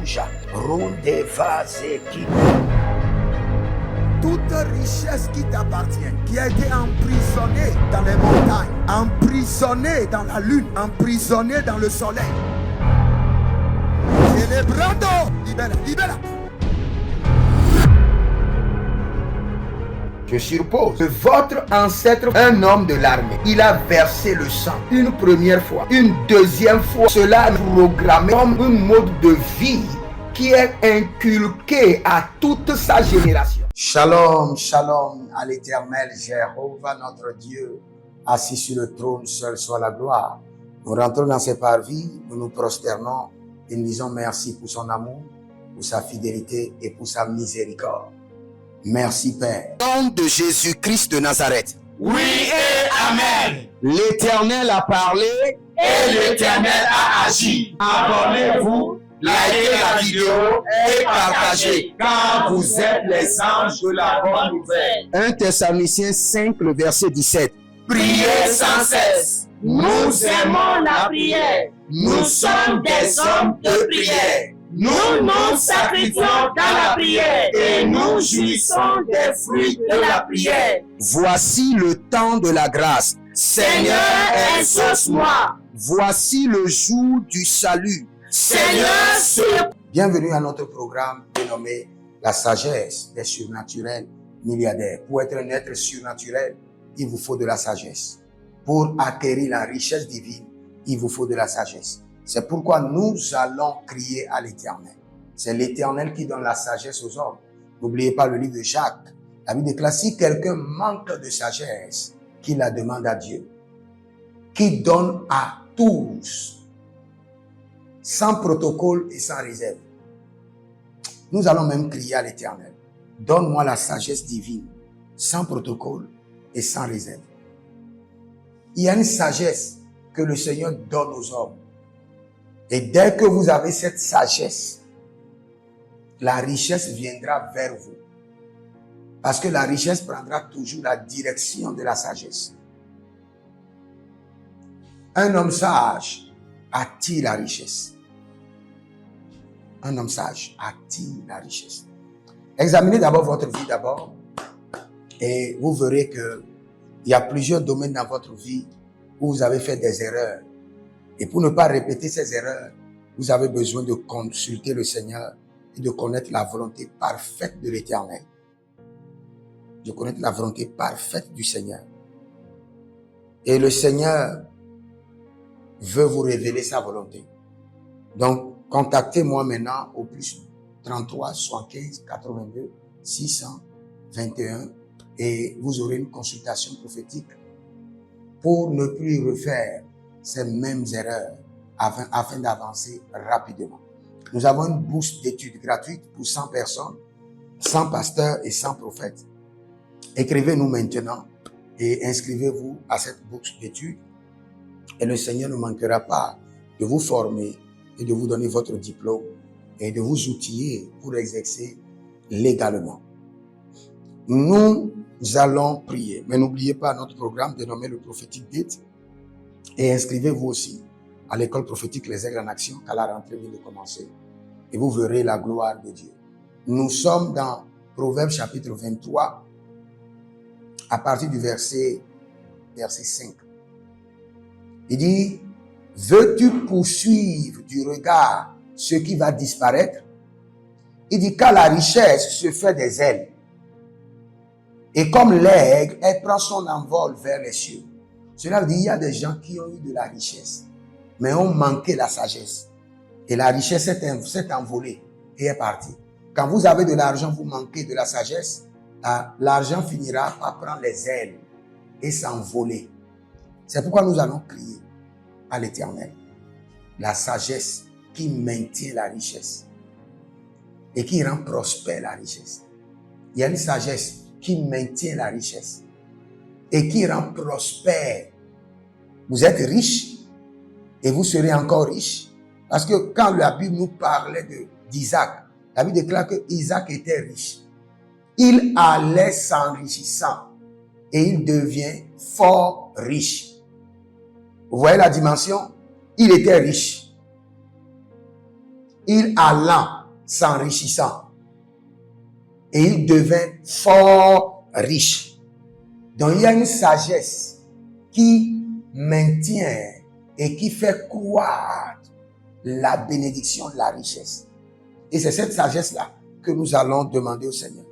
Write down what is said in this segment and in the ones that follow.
Rouge, Runde Vazeki. Toute richesse qui t'appartient, qui a été emprisonnée dans les montagnes, emprisonnée dans la lune, emprisonnée dans le soleil. Célébrando, libera. Je suppose que votre ancêtre, un homme de l'armée, il a versé le sang une première fois, une deuxième fois. Cela est programmé comme un mode de vie qui est inculqué à toute sa génération. Shalom, shalom à l'Éternel, Jéhovah notre Dieu, assis sur le trône, seul soit la gloire. Nous rentrons dans ses parvis, nous nous prosternons et nous disons merci pour son amour, pour sa fidélité et pour sa miséricorde. Merci Père. Au nom de Jésus-Christ de Nazareth. Oui et Amen. L'Éternel a parlé et l'Éternel a agi. Abonnez-vous, likez la vidéo et partagez, car vous êtes les anges de la bonne nouvelle. 1 Thessaloniciens 5, le verset 17. Priez sans cesse. Nous aimons la prière. Nous sommes des hommes de prière. Nous nous sacrifions dans la prière et nous jouissons des fruits de la prière. Voici le temps de la grâce. Seigneur, exauce-moi. Voici le jour du salut. Seigneur, sur... Bienvenue à notre programme dénommé La sagesse des surnaturels milliardaires. Pour être un être surnaturel, il vous faut de la sagesse. Pour acquérir la richesse divine, il vous faut de la sagesse. C'est pourquoi nous allons crier à l'Éternel. C'est l'Éternel qui donne la sagesse aux hommes. N'oubliez pas le livre de Jacques. La Bible déclare, si quelqu'un manque de sagesse, qu'il la demande à Dieu, qui donne à tous, sans protocole et sans réserve. Nous allons même crier à l'Éternel. Donne-moi la sagesse divine, sans protocole et sans réserve. Il y a une sagesse que le Seigneur donne aux hommes. Et dès que vous avez cette sagesse, la richesse viendra vers vous. Parce que la richesse prendra toujours la direction de la sagesse. Un homme sage attire la richesse. Un homme sage attire la richesse. Examinez d'abord votre vie d'abord. Et vous verrez que il y a plusieurs domaines dans votre vie où vous avez fait des erreurs. Et pour ne pas répéter ces erreurs, vous avez besoin de consulter le Seigneur et de connaître la volonté parfaite de l'Éternel. De connaître la volonté parfaite du Seigneur. Et le Seigneur veut vous révéler sa volonté. Donc, contactez-moi maintenant au plus 33 75 82 621 et vous aurez une consultation prophétique pour ne plus refaire ces mêmes erreurs afin d'avancer rapidement. Nous avons une bourse d'études gratuite pour 100 personnes, 100 pasteurs et 100 prophètes. Écrivez-nous maintenant et inscrivez-vous à cette bourse d'études et le Seigneur ne manquera pas de vous former et de vous donner votre diplôme et de vous outiller pour exercer légalement. Nous allons prier, mais n'oubliez pas notre programme dénommé le Prophétique Gate et inscrivez-vous aussi à l'école prophétique Les Aigles en Action car la rentrée vient de commencer et vous verrez la gloire de Dieu. Nous sommes dans Proverbes chapitre 23 à partir du verset 5. Il dit, veux-tu poursuivre du regard ce qui va disparaître? Il dit, car la richesse se fait des ailes. Et comme l'aigle, elle prend son envol vers les cieux. Cela veut dire qu'il y a des gens qui ont eu de la richesse, mais ont manqué la sagesse. Et la richesse s'est envolée et est partie. Quand vous avez de l'argent, vous manquez de la sagesse, l'argent finira par prendre les ailes et s'envoler. C'est pourquoi nous allons crier à l'Éternel. La sagesse qui maintient la richesse et qui rend prospère la richesse. Il y a une sagesse qui maintient la richesse et qui rend prospère. Vous êtes riche et vous serez encore riche. Parce que quand la Bible nous parlait d'Isaac, la Bible déclare que Isaac était riche. Il allait s'enrichissant et il devient fort riche. Vous voyez la dimension? Il était riche. Il allant s'enrichissant. Et il devint fort riche. Donc il y a une sagesse qui maintient et qui fait croître la bénédiction, la richesse. Et c'est cette sagesse-là que nous allons demander au Seigneur.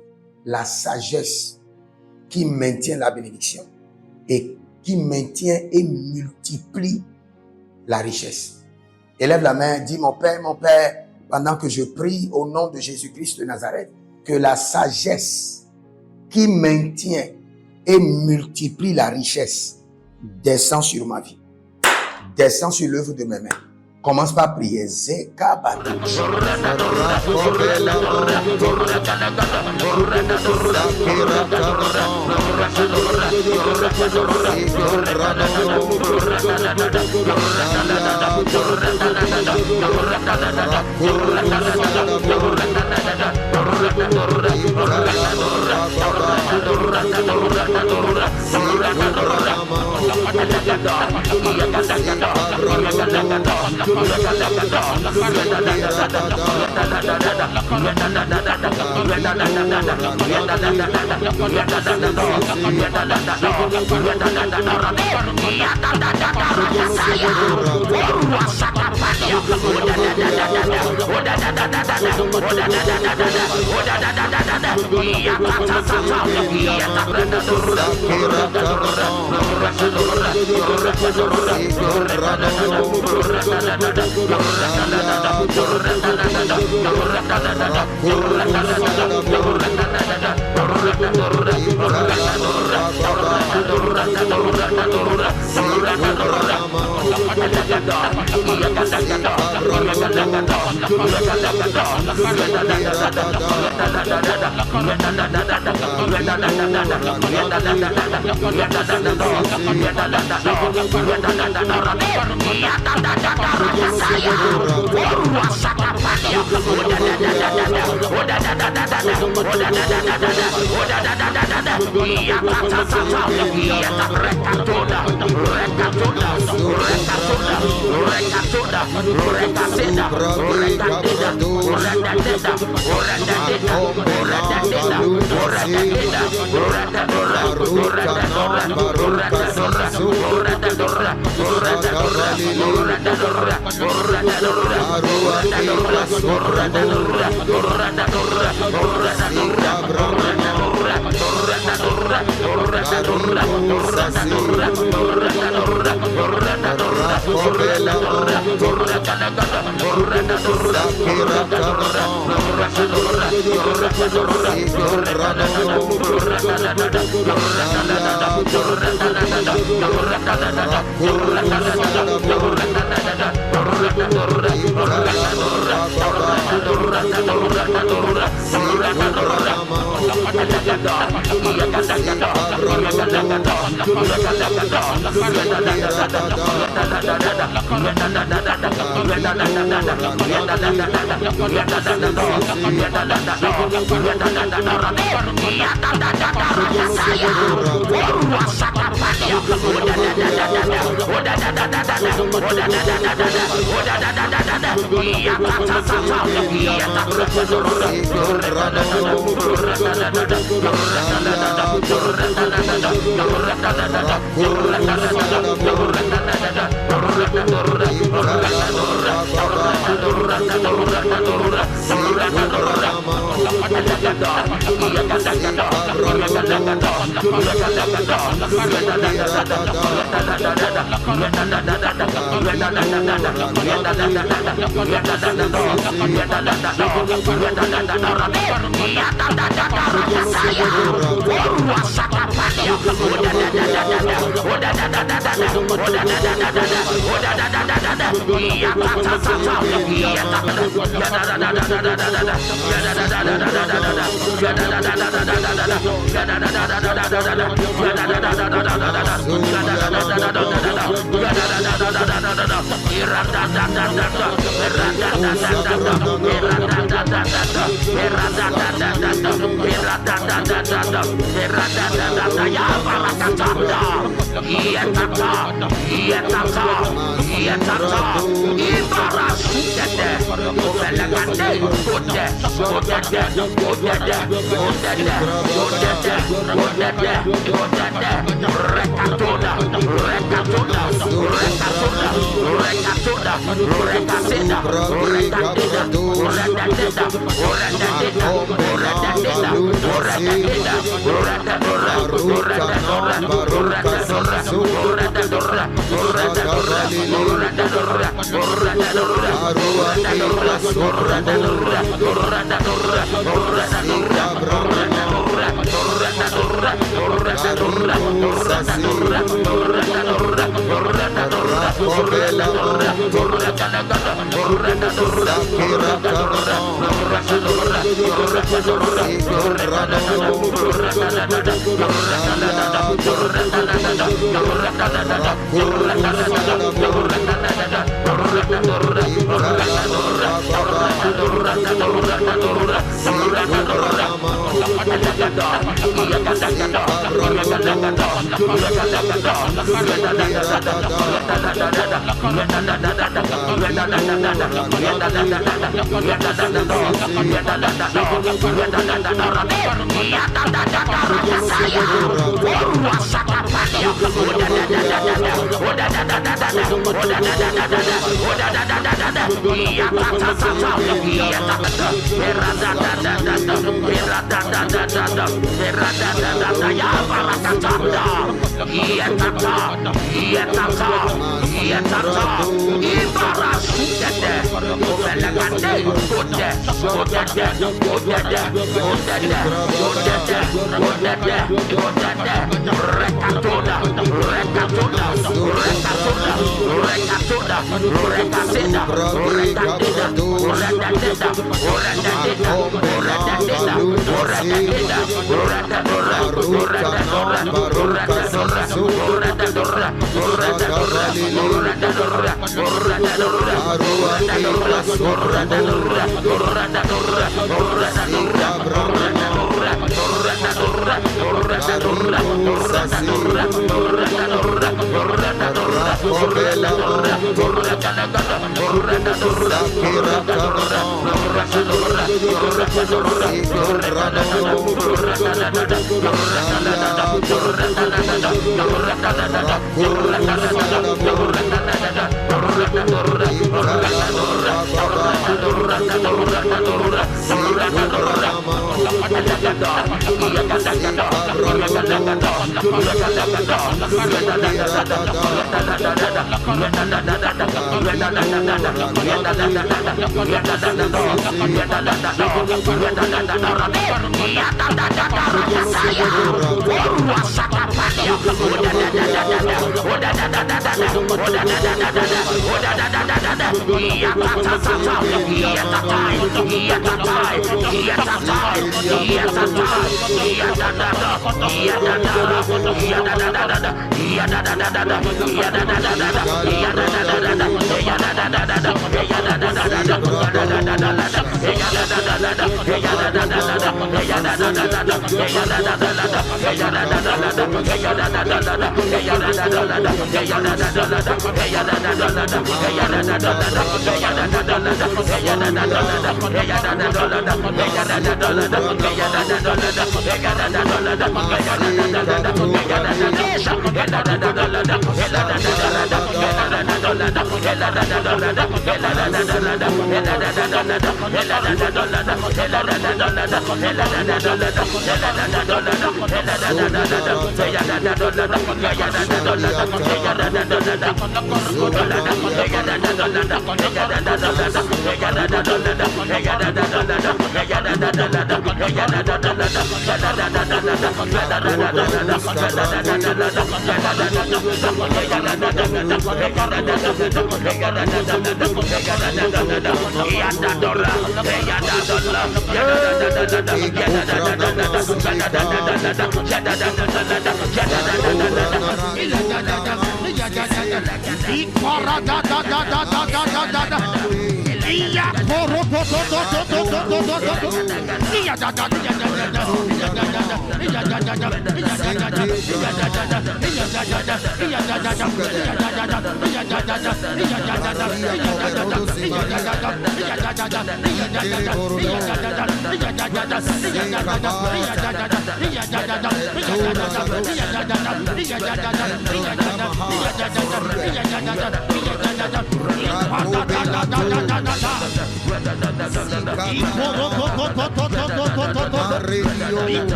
La sagesse qui maintient la bénédiction et qui maintient et multiplie la richesse. Élève la main, dis mon Père, pendant que je prie au nom de Jésus-Christ de Nazareth, que la sagesse qui maintient et multiplie la richesse descend sur ma vie, descend sur l'œuvre de mes mains. Commence par prier.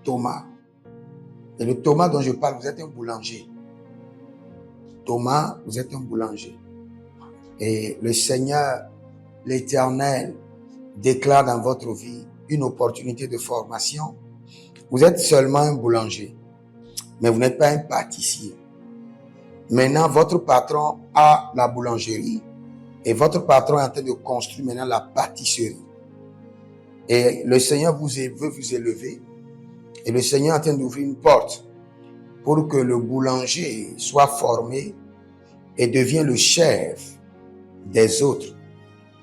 Thomas. Et le Thomas dont je parle, vous êtes un boulanger. Thomas, vous êtes un boulanger. Et le Seigneur, l'Éternel, déclare dans votre vie une opportunité de formation. Vous êtes seulement un boulanger, mais vous n'êtes pas un pâtissier. Maintenant, votre patron a la boulangerie et votre patron est en train de construire maintenant la pâtisserie. Et le Seigneur veut vous élever. Et le Seigneur est en train d'ouvrir une porte pour que le boulanger soit formé et devienne le chef des autres,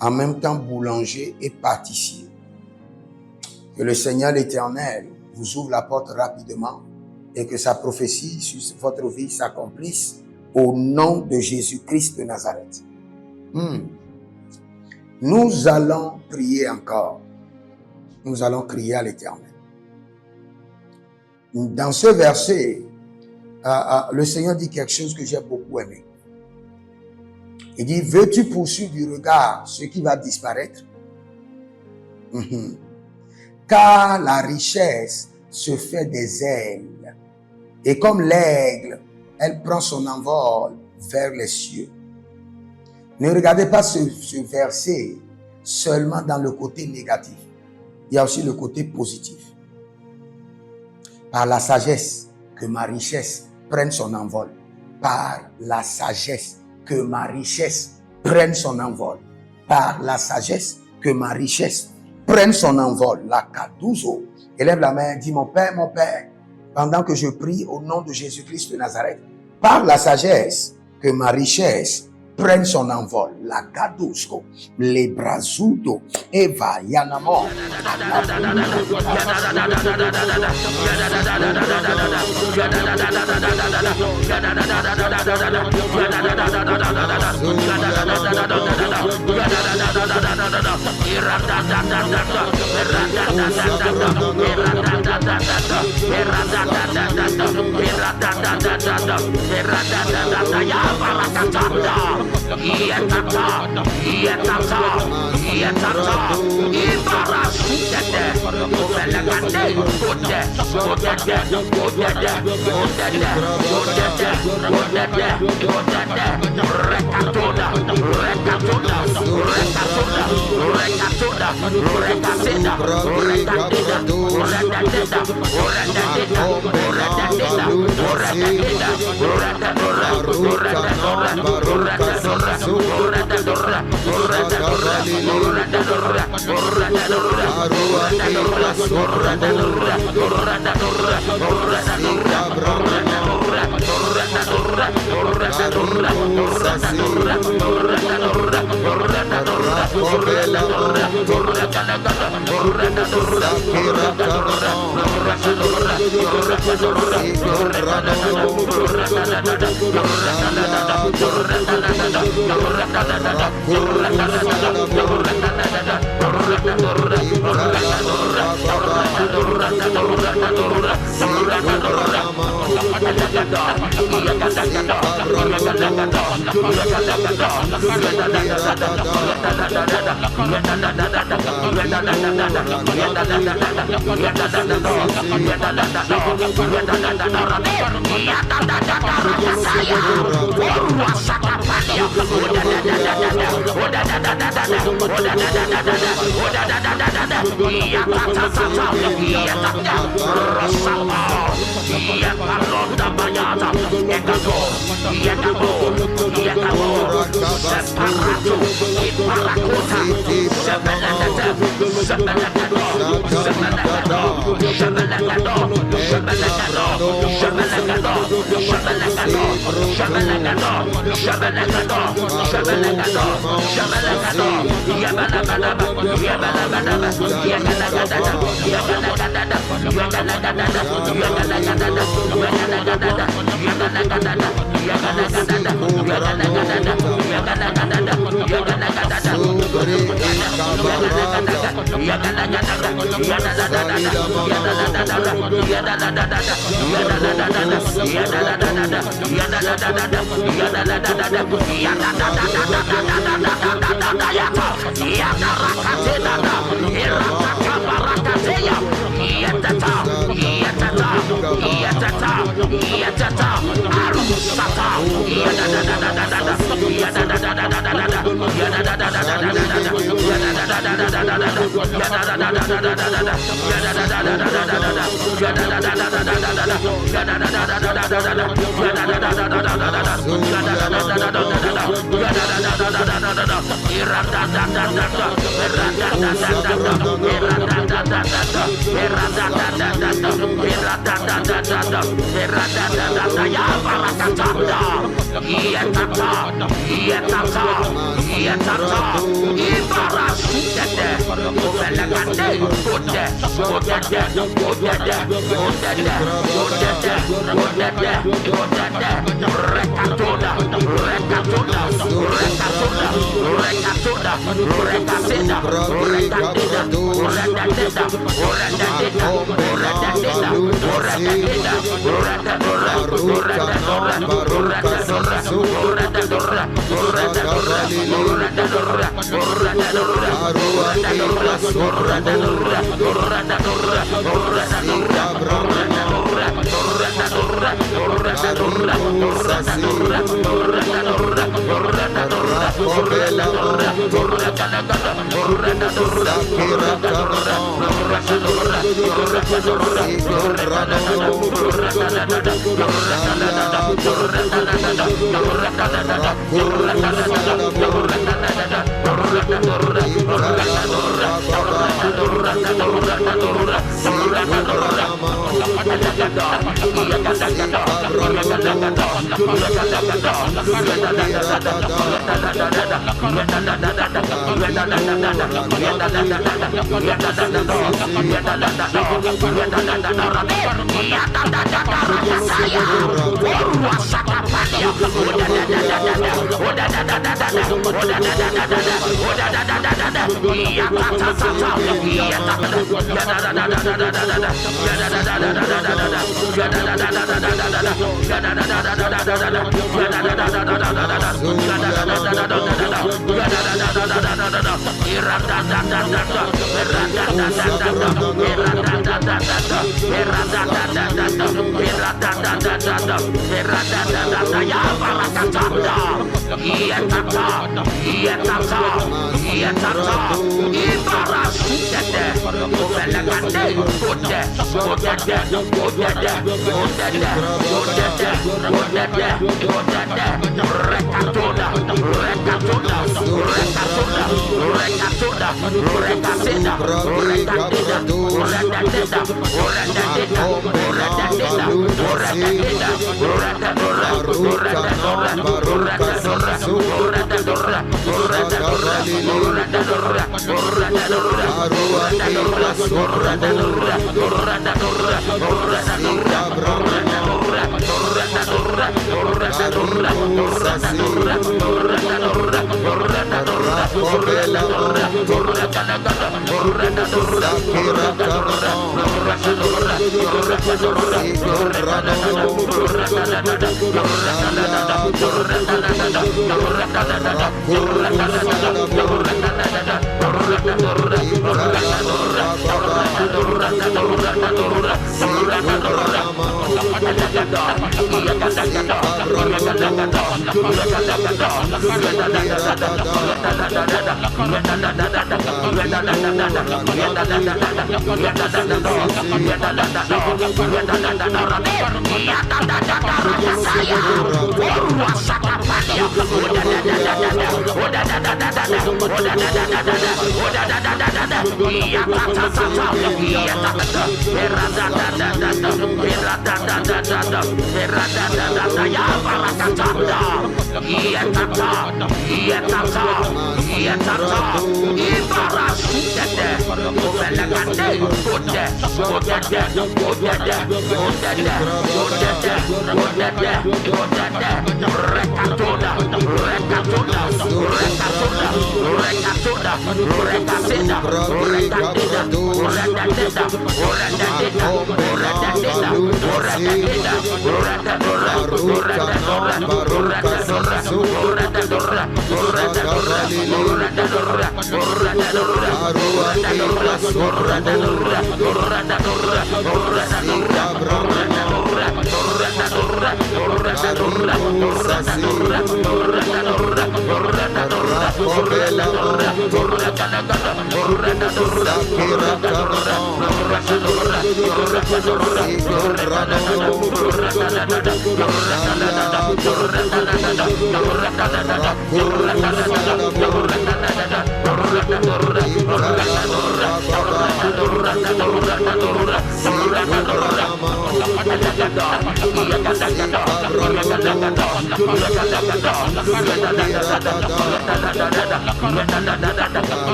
en même temps boulanger et pâtissier. Que le Seigneur l'Éternel vous ouvre la porte rapidement et que sa prophétie sur votre vie s'accomplisse au nom de Jésus-Christ de Nazareth. Nous allons prier encore. Nous allons crier à l'Éternel. Dans ce verset, le Seigneur dit quelque chose que j'ai beaucoup aimé. Il dit, veux-tu poursuivre du regard ce qui va disparaître? Car la richesse se fait des ailes. Et comme l'aigle elle prend son envol vers les cieux. Ne regardez pas ce verset seulement dans le côté négatif. Il y a aussi le côté positif. Par la sagesse que ma richesse prenne son envol. Par la sagesse que ma richesse prenne son envol. Par la sagesse que ma richesse prenne son envol. La Kadouzo. Élève la main, dis mon Père, pendant que je prie au nom de Jésus-Christ de Nazareth, par la sagesse que ma richesse prenne son envol. La Kadousko, les Brazudo, Eva, Yanamo.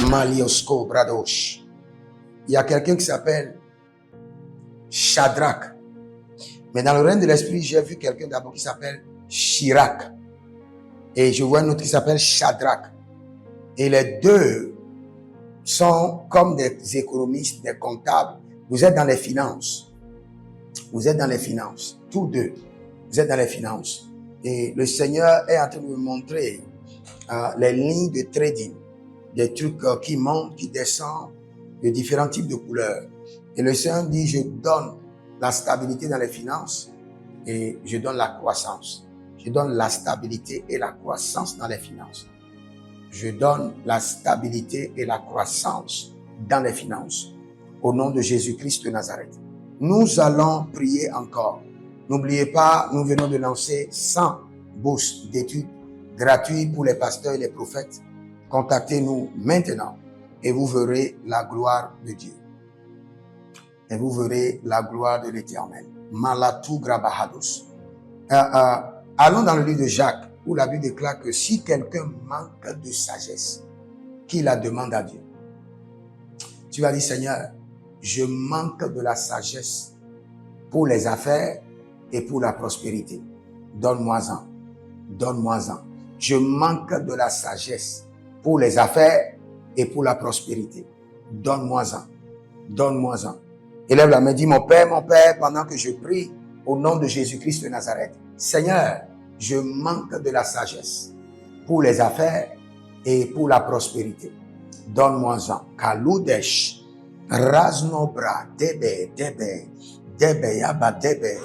Maliosko Bradosh. Il y a quelqu'un qui s'appelle Shadrach. Mais dans le règne de l'esprit, j'ai vu quelqu'un d'abord qui s'appelle Chirac. Et je vois un autre qui s'appelle Shadrach. Et les deux sont comme des économistes, des comptables. Vous êtes dans les finances. Vous êtes dans les finances. Tous deux, vous êtes dans les finances. Et le Seigneur est en train de me montrer les lignes de trading. Des trucs qui montent, qui descendent, de différents types de couleurs. Et le Seigneur dit, je donne la stabilité dans les finances et je donne la croissance. Je donne la stabilité et la croissance dans les finances. Je donne la stabilité et la croissance dans les finances. Au nom de Jésus-Christ de Nazareth. Nous allons prier encore. N'oubliez pas, nous venons de lancer 100 bourses d'études gratuites pour les pasteurs et les prophètes. Contactez-nous maintenant et vous verrez la gloire de Dieu. Et vous verrez la gloire de l'Éternel. Malatou Grabahados. Allons dans le livre de Jacques, où la Bible déclare que si quelqu'un manque de sagesse, qu'il la demande à Dieu. Tu vas dire, Seigneur, je manque de la sagesse pour les affaires et pour la prospérité. Donne-moi-en. Donne-moi-en. Je manque de la sagesse pour les affaires et pour la prospérité. Donne-moi-en. Donne-moi-en. Élève la main, dis, mon Père, pendant que je prie au nom de Jésus-Christ de Nazareth. Seigneur, je manque de la sagesse pour les affaires et pour la prospérité. Donne-moi-en. Kaloudesh, Raznobra, Debe, Yaba, Debe,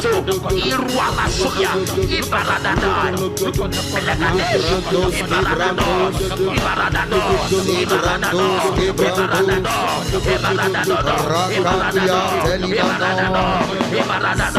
Iruala Suya, Ibaradada, Elegadesh, Ibaradado, Ibaradado, Ibaradado, Ibaradado, Ibaradado, Ibaradado, Ibaradado,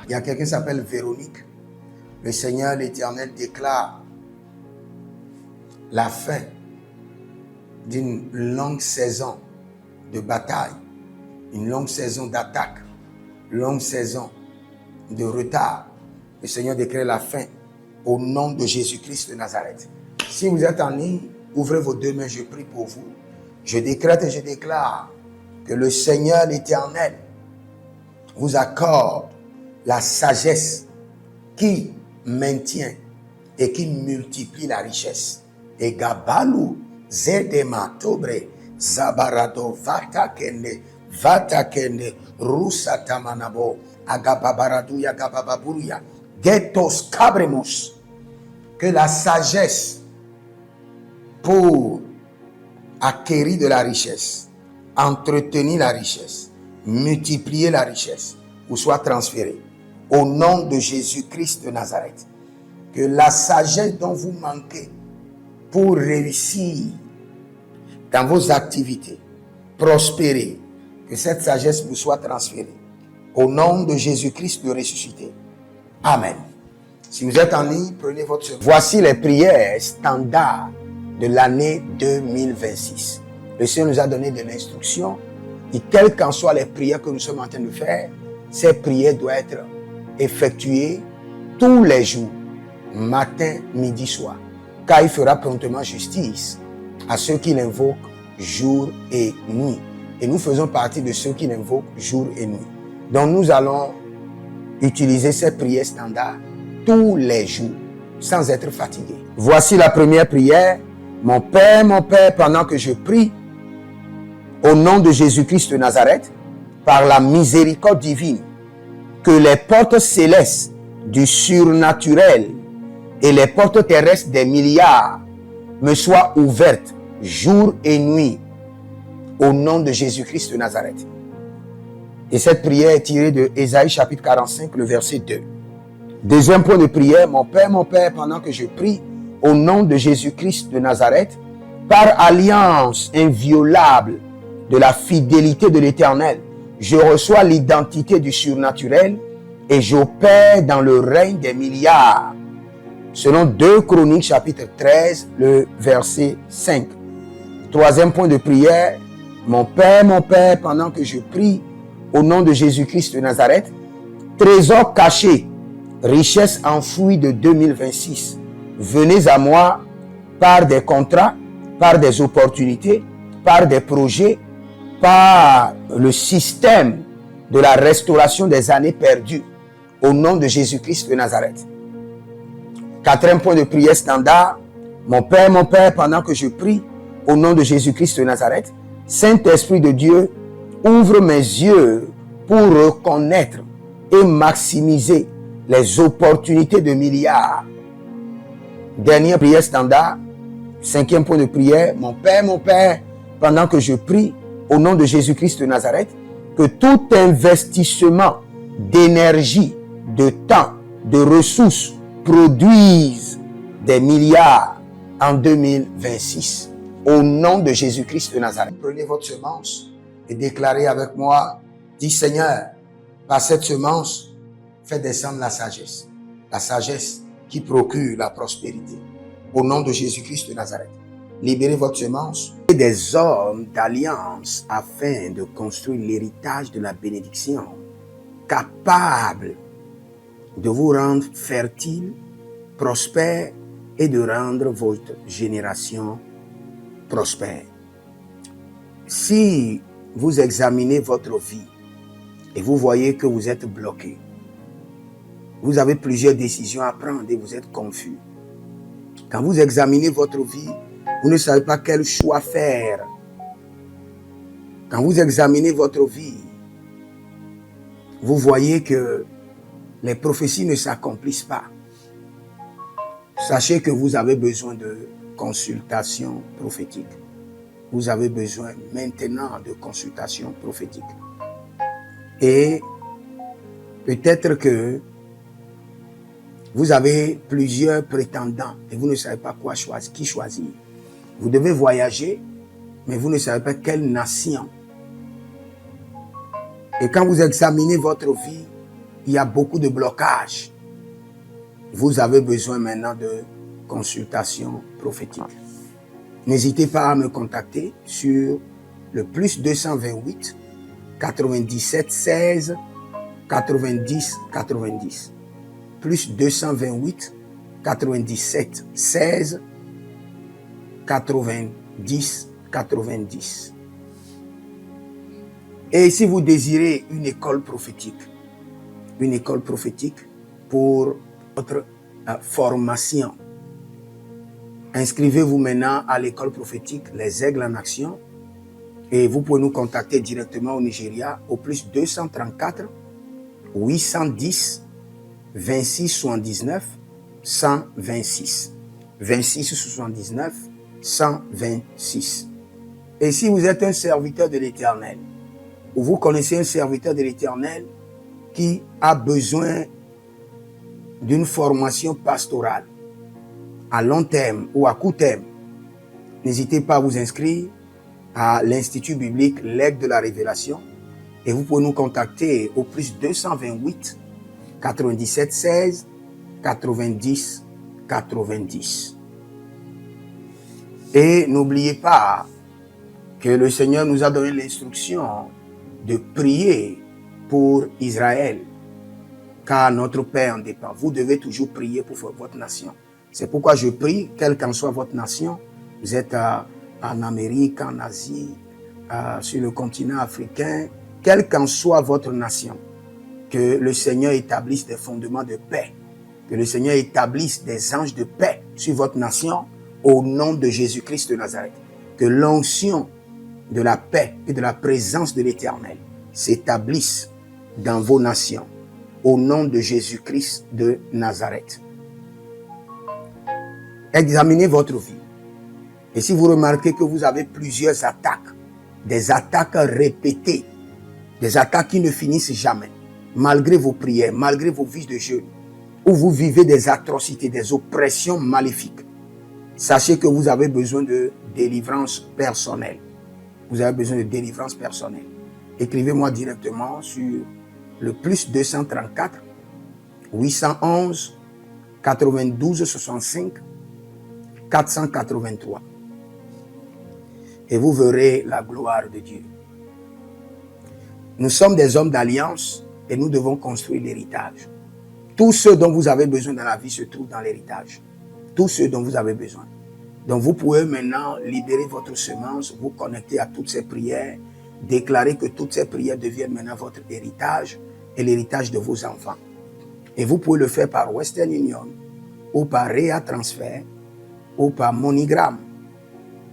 Il y a quelqu'un qui s'appelle Véronique. Le Seigneur, l'Éternel, déclare la fin d'une longue saison de bataille, une longue saison d'attaque, une longue saison de retard. Le Seigneur déclare la fin au nom de Jésus-Christ de Nazareth. Si vous êtes en ligne, ouvrez vos deux mains, je prie pour vous. Je décrète et je déclare que le Seigneur, l'Éternel, vous accorde la sagesse qui maintient et qui multiplie la richesse. Et Gabalu, Zedema, Tobre, Zabarado, Vatakende, Rusatamanabo, Agababaraduya, Gabababuruya, Getos Cabremus. Que la sagesse pour acquérir de la richesse, entretenir la richesse, multiplier la richesse, vous soit transférée. Au nom de Jésus-Christ de Nazareth, que la sagesse dont vous manquez pour réussir dans vos activités, prospérer, que cette sagesse vous soit transférée. Au nom de Jésus-Christ de ressuscité. Amen. Si vous êtes en ligne, prenez votre seconde. Voici les prières standards de l'année 2026. Le Seigneur nous a donné de l'instruction et quelles qu'en soient les prières que nous sommes en train de faire, ces prières doivent être effectuées tous les jours, matin, midi, soir. Car il fera promptement justice à ceux qui l'invoquent jour et nuit. Et nous faisons partie de ceux qui l'invoquent jour et nuit. Donc nous allons utiliser ces prières standards tous les jours, sans être fatigués. Voici la première prière. Mon Père, pendant que je prie, au nom de Jésus-Christ de Nazareth, par la miséricorde divine, que les portes célestes du surnaturel et les portes terrestres des milliards me soient ouvertes jour et nuit, au nom de Jésus-Christ de Nazareth. Et cette prière est tirée de Ésaïe chapitre 45, le verset 2. Deuxième point de prière, mon Père, pendant que je prie, au nom de Jésus-Christ de Nazareth, par alliance inviolable de la fidélité de l'Éternel, je reçois l'identité du surnaturel et j'opère dans le règne des milliards. Selon 2 Chroniques chapitre 13, le verset 5. Troisième point de prière, mon Père, pendant que je prie, au nom de Jésus-Christ de Nazareth, trésor caché, richesse enfouie de 2026, venez à moi par des contrats, par des opportunités, par des projets, par le système de la restauration des années perdues, au nom de Jésus-Christ de Nazareth. Quatrième point de prière standard, mon Père, pendant que je prie, au nom de Jésus-Christ de Nazareth, Saint-Esprit de Dieu, ouvre mes yeux pour reconnaître et maximiser les opportunités de milliards Dernière prière standard, 5e point de prière. Mon Père, pendant que je prie au nom de Jésus-Christ de Nazareth, que tout investissement d'énergie, de temps, de ressources produise des milliards en 2026. Au nom de Jésus-Christ de Nazareth. Prenez votre semence et déclarez avec moi, dis Seigneur, par cette semence, fais descendre la sagesse qui procure la prospérité. Au nom de Jésus-Christ de Nazareth. Libérez votre semence. Des hommes d'alliance afin de construire l'héritage de la bénédiction, capables de vous rendre fertile, prospère et de rendre votre génération prospère. Si vous examinez votre vie et vous voyez que vous êtes bloqué, vous avez plusieurs décisions à prendre et vous êtes confus. Quand vous examinez votre vie, vous ne savez pas quel choix faire. Quand vous examinez votre vie, vous voyez que les prophéties ne s'accomplissent pas. Sachez que vous avez besoin de consultation prophétique. Vous avez besoin maintenant de consultation prophétique. Et peut-être que vous avez plusieurs prétendants et vous ne savez pas qui choisir. Vous devez voyager, mais vous ne savez pas quelle nation. Et quand vous examinez votre vie, il y a beaucoup de blocages. Vous avez besoin maintenant de consultation prophétique. N'hésitez pas à me contacter sur le plus 228 97 16 90 90. Plus 228 97 16 90 90. Et si vous désirez une école prophétique pour votre formation, inscrivez-vous maintenant à l'école prophétique Les Aigles en Action et vous pouvez nous contacter directement au Nigeria au plus 234 810 26 79 126. 26 79 126. Et si vous êtes un serviteur de l'Éternel, ou vous connaissez un serviteur de l'Éternel qui a besoin d'une formation pastorale à long terme ou à court terme, n'hésitez pas à vous inscrire à l'Institut biblique L'Aigle de la Révélation et vous pouvez nous contacter au plus 228 97 16 90 90. Et n'oubliez pas que le Seigneur nous a donné l'instruction de prier pour Israël, car notre paix en dépend. Vous devez toujours prier pour votre nation. C'est pourquoi je prie, quelle qu'en soit votre nation, vous êtes en Amérique, en Asie, sur le continent africain, quelle qu'en soit votre nation, que le Seigneur établisse des fondements de paix, que le Seigneur établisse des anges de paix sur votre nation au nom de Jésus-Christ de Nazareth. Que l'onction de la paix et de la présence de l'Éternel s'établisse dans vos nations au nom de Jésus-Christ de Nazareth. Examinez votre vie. Et si vous remarquez que vous avez plusieurs attaques, des attaques répétées, des attaques qui ne finissent jamais, malgré vos prières, malgré vos vies de jeûne, où vous vivez des atrocités, des oppressions maléfiques, sachez que vous avez besoin de délivrance personnelle. Vous avez besoin de délivrance personnelle. Écrivez-moi directement sur le plus 234 811 92 65 483. Et vous verrez la gloire de Dieu. Nous sommes des hommes d'alliance et nous devons construire l'héritage. Tout ce dont vous avez besoin dans la vie se trouve dans l'héritage. Tout ce dont vous avez besoin. Donc vous pouvez maintenant libérer votre semence, vous connecter à toutes ces prières, déclarer que toutes ces prières deviennent maintenant votre héritage et l'héritage de vos enfants. Et vous pouvez le faire par Western Union ou par Rea Transfer ou par MoneyGram.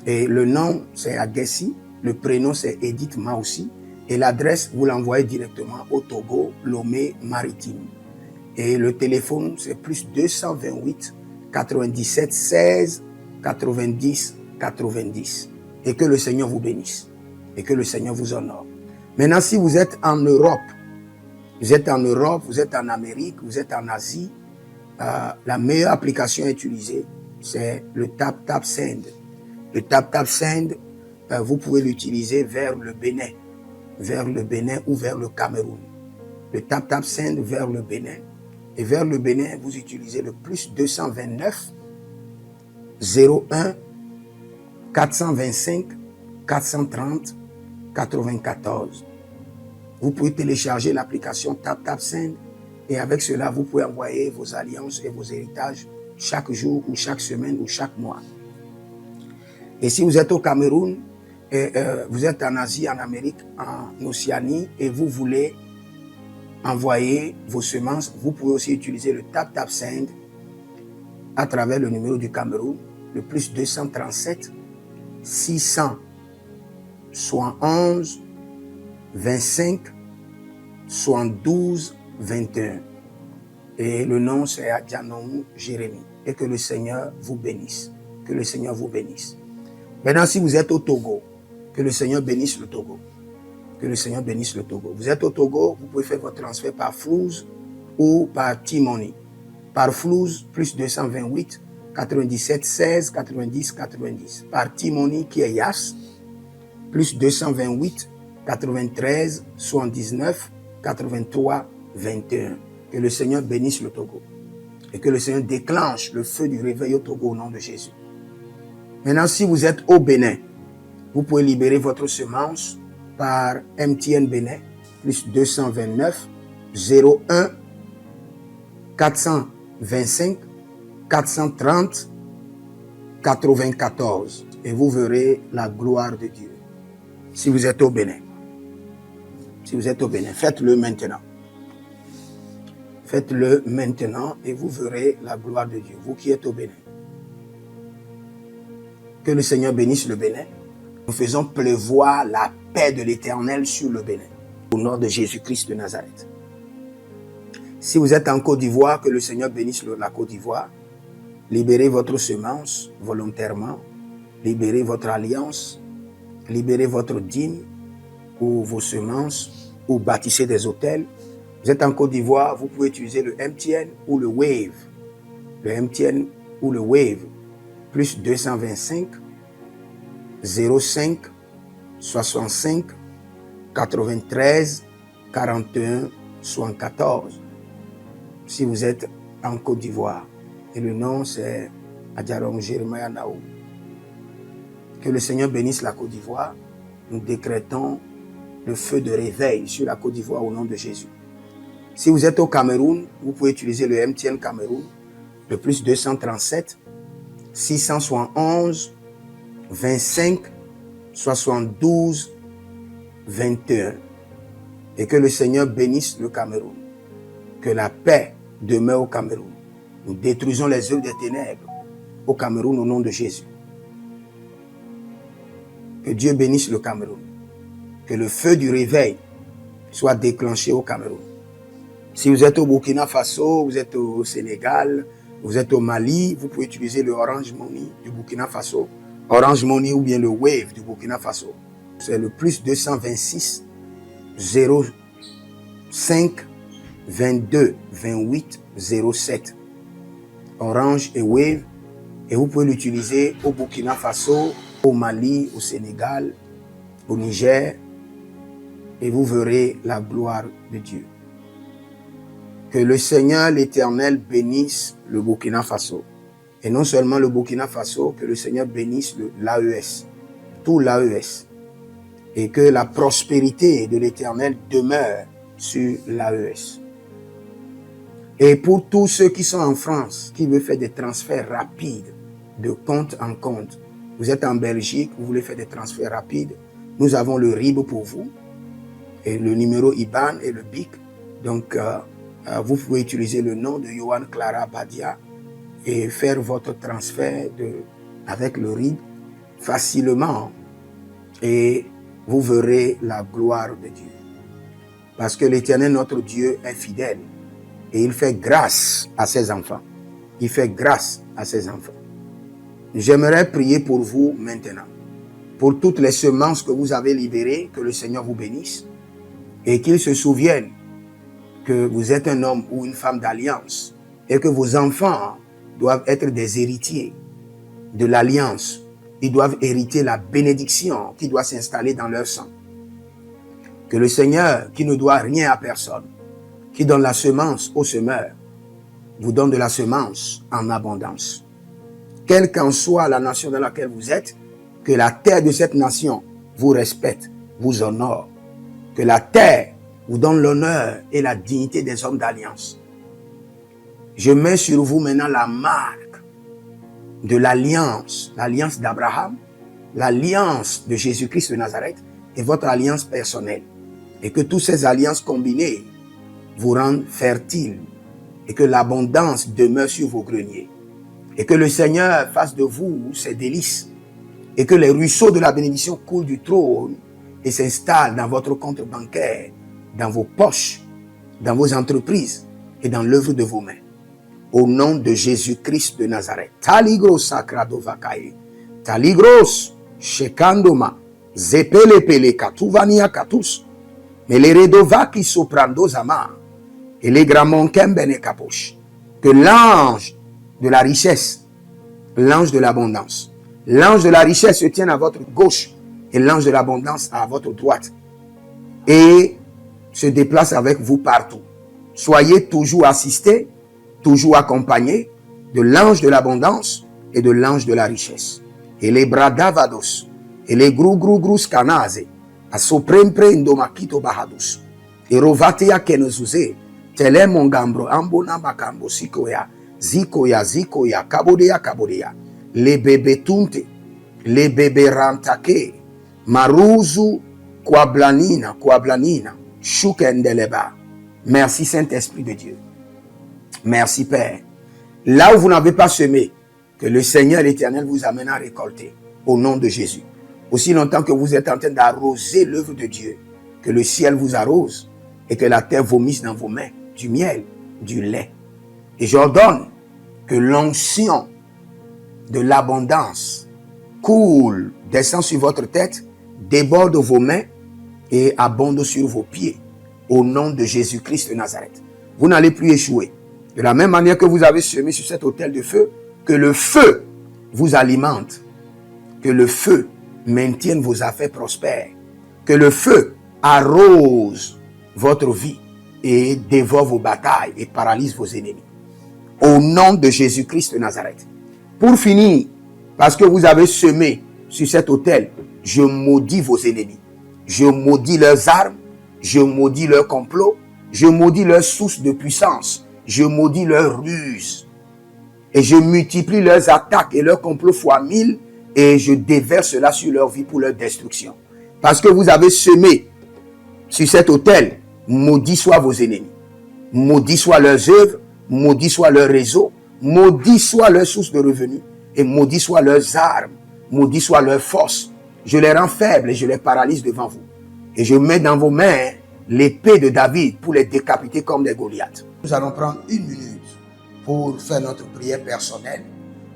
Et le nom c'est Agessi, le prénom c'est Edith Maussi et l'adresse vous l'envoyez directement au Togo, Lomé Maritime. Et le téléphone c'est plus 228 97 16 90 90. Et que le Seigneur vous bénisse. Et que le Seigneur vous honore. Maintenant, si vous êtes en Europe, vous êtes en Amérique, vous êtes en Asie, la meilleure application à utiliser, c'est le Tap Send. Le Tap Send, vous pouvez l'utiliser vers le Bénin ou vers le Cameroun. Le Tap Send vers le Bénin. Et vers le Bénin, vous utilisez le plus 229 01 425 430 94. Vous pouvez télécharger l'application Tap Send et avec cela, vous pouvez envoyer vos alliances et vos héritages chaque jour ou chaque semaine ou chaque mois. Et si vous êtes au Cameroun, vous êtes en Asie, en Amérique, en Océanie et vous voulez envoyer vos semences, vous pouvez aussi utiliser le Tap Send à travers le numéro du Cameroun, le plus 237 671 25 72 21. Et le nom c'est Adjanou Jérémie. Et que le Seigneur vous bénisse. Que le Seigneur vous bénisse. Maintenant, si vous êtes au Togo, que le Seigneur bénisse le Togo. Que le Seigneur bénisse le Togo. Vous êtes au Togo, vous pouvez faire votre transfert par Flouz ou par T-Money. Par Flouz, plus 228 97 16 90 90. Par T-Money qui est Yas, plus 228 93 79 83 21. Que le Seigneur bénisse le Togo. Et que le Seigneur déclenche le feu du réveil au Togo au nom de Jésus. Maintenant, si vous êtes au Bénin, vous pouvez libérer votre semence par MTN Bénin, plus 229 01 425 430 94. Et vous verrez la gloire de Dieu. Si vous êtes au Bénin. Si vous êtes au Bénin, faites-le maintenant. Faites-le maintenant et vous verrez la gloire de Dieu. Vous qui êtes au Bénin. Que le Seigneur bénisse le Bénin. Nous faisons pleuvoir la paix de l'Éternel sur le Bénin. Au nom de Jésus-Christ de Nazareth. Si vous êtes en Côte d'Ivoire, que le Seigneur bénisse la Côte d'Ivoire. Libérez votre semence volontairement. Libérez votre alliance. Libérez votre dîme ou vos semences ou bâtissez des hôtels. Vous êtes en Côte d'Ivoire, vous pouvez utiliser le MTN ou le Wave. Le MTN ou le Wave. Plus 225 05 65 93 41 74. Si vous êtes en Côte d'Ivoire. Et le nom c'est Adjarom Jérémie Naou. Que le Seigneur bénisse la Côte d'Ivoire. Nous décrétons le feu de réveil sur la Côte d'Ivoire au nom de Jésus. Si vous êtes au Cameroun, vous pouvez utiliser le MTN Cameroun, le plus 237 671 25 72 21. Et que le Seigneur bénisse le Cameroun. Que la paix demeure au Cameroun. Nous détruisons les œuvres des ténèbres au Cameroun au nom de Jésus. Que Dieu bénisse le Cameroun. Que le feu du réveil soit déclenché au Cameroun. Si vous êtes au Burkina Faso, vous êtes au Sénégal, vous êtes au Mali, vous pouvez utiliser le Orange Money du Burkina Faso, Orange Money ou bien le Wave du Burkina Faso. C'est le plus 226 05 22 28 07. Orange et Wave. Et vous pouvez l'utiliser au Burkina Faso, au Mali, au Sénégal, au Niger. Et vous verrez la gloire de Dieu. Que le Seigneur, l'Éternel, bénisse le Burkina Faso. Et non seulement le Burkina Faso, que le Seigneur bénisse l'AES, tout l'AES. Et que la prospérité de l'Éternel demeure sur l'AES. Et pour tous ceux qui sont en France, qui veulent faire des transferts rapides de compte en compte, vous êtes en Belgique, vous voulez faire des transferts rapides, nous avons le RIB pour vous, et le numéro IBAN et le BIC. Donc, vous pouvez utiliser le nom de Yohan Clara Badia et faire votre transfert avec le RIB facilement. Et vous verrez la gloire de Dieu. Parce que l'Éternel, notre Dieu, est fidèle. Et il fait grâce à ses enfants. il fait grâce à ses enfants. J'aimerais prier pour vous maintenant. Pour toutes les semences que vous avez libérées, que le Seigneur vous bénisse et qu'il se souvienne que vous êtes un homme ou une femme d'alliance et que vos enfants doivent être des héritiers de l'alliance. Ils doivent hériter la bénédiction qui doit s'installer dans leur sang. Que le Seigneur, qui ne doit rien à personne, qui donne la semence au semeur, vous donne de la semence en abondance. Quelle qu'en soit la nation dans laquelle vous êtes, que la terre de cette nation vous respecte, vous honore. Que la terre vous donne l'honneur et la dignité des hommes d'alliance. Je mets sur vous maintenant la marque de l'alliance d'Abraham, l'alliance de Jésus-Christ de Nazareth et votre alliance personnelle. Et que toutes ces alliances combinées vous rendent fertiles et que l'abondance demeure sur vos greniers. Et que le Seigneur fasse de vous ses délices et que les ruisseaux de la bénédiction coulent du trône et s'installent dans votre compte bancaire, dans vos poches, dans vos entreprises et dans l'œuvre de vos mains. Au nom de Jésus-Christ de Nazareth. Taligros sacrado vakae. Taligros shekandoma. Zepelepele katuvania katus. Meleredova ki soprando zama. Et les gramons kembene kaposh. Que l'ange de la richesse, l'ange de l'abondance, l'ange de la richesse se tienne à votre gauche et l'ange de l'abondance à votre droite. Et se déplace avec vous partout. Soyez toujours assistés, toujours accompagné de l'ange de l'abondance et de l'ange de la richesse. Et les bradavados, et les grou scanase, a soprempre indomakito bahadus, et rovatea kenezuze, tele mongambro, ambona makambo sikoya, zikoya, kabodea, les bébés tunte, les bébés rantake, maruzu, kwablanina, shukendeleba. Merci Saint-Esprit de Dieu. Merci Père. Là où vous n'avez pas semé, que le Seigneur l'Éternel vous amène à récolter. Au nom de Jésus. Aussi longtemps que vous êtes en train d'arroser l'œuvre de Dieu, que le ciel vous arrose et que la terre vomisse dans vos mains du miel, du lait. Et j'ordonne que l'onction de l'abondance coule, descend sur votre tête, déborde vos mains et abonde sur vos pieds. Au nom de Jésus-Christ de Nazareth. Vous n'allez plus échouer. De la même manière que vous avez semé sur cet autel de feu, que le feu vous alimente, que le feu maintienne vos affaires prospères, que le feu arrose votre vie et dévore vos batailles et paralyse vos ennemis. Au nom de Jésus-Christ de Nazareth. Pour finir, parce que vous avez semé sur cet autel, je maudis vos ennemis. Je maudis leurs armes, je maudis leurs complots, je maudis leurs sources de puissance, je maudis leurs ruses. Et je multiplie leurs attaques et leurs complots fois 1000 et je déverse cela sur leur vie pour leur destruction. Parce que vous avez semé sur cet autel, maudit soient vos ennemis, maudit soient leurs œuvres, maudit soit leur réseau, maudit soit leur source de revenus et maudit soient leurs armes, maudit soit leur force. Je les rends faibles et je les paralyse devant vous. Et je mets dans vos mains l'épée de David pour les décapiter comme des Goliaths. Nous allons prendre 1 minute pour faire notre prière personnelle.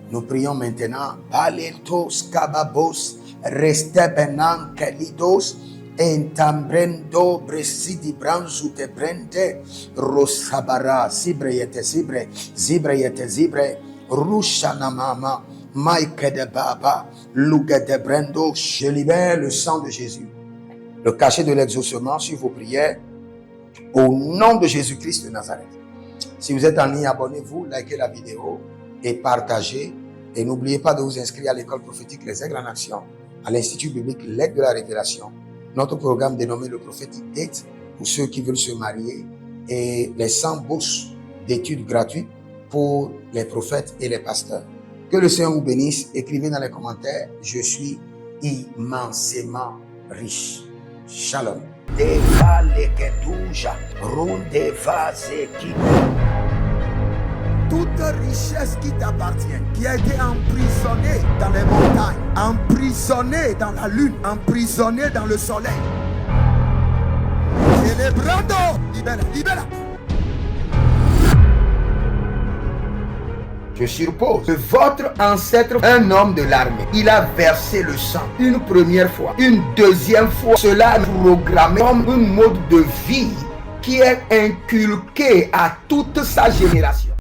Nous prions maintenant. Baleltos kababos restebenan kelidos entambrendo bresidi branzu te brende rosabara zibreyete zibre rushana mama maike de baba luga de brendo. Je libère le sang de Jésus, le cachet de l'exaucement sur vos prières, au nom de Jésus-Christ de Nazareth. Si vous êtes en ligne, abonnez-vous, likez la vidéo et partagez. Et n'oubliez pas de vous inscrire à l'école prophétique Les Aigles en Action, à l'Institut biblique L'Aigle de la Révélation. Notre programme dénommé le Prophetic Date pour ceux qui veulent se marier et les 100 bourses d'études gratuites pour les prophètes et les pasteurs. Que le Seigneur vous bénisse. Écrivez dans les commentaires, je suis immensément riche. Shalom. Toute richesse qui t'appartient, qui a été emprisonnée dans les montagnes, emprisonnée dans la lune, emprisonnée dans le soleil. Célébrando, libère. Je suppose que votre ancêtre, un homme de l'armée, il a versé le sang une première fois, une deuxième fois. Cela est programmé comme un mode de vie qui est inculqué à toute sa génération.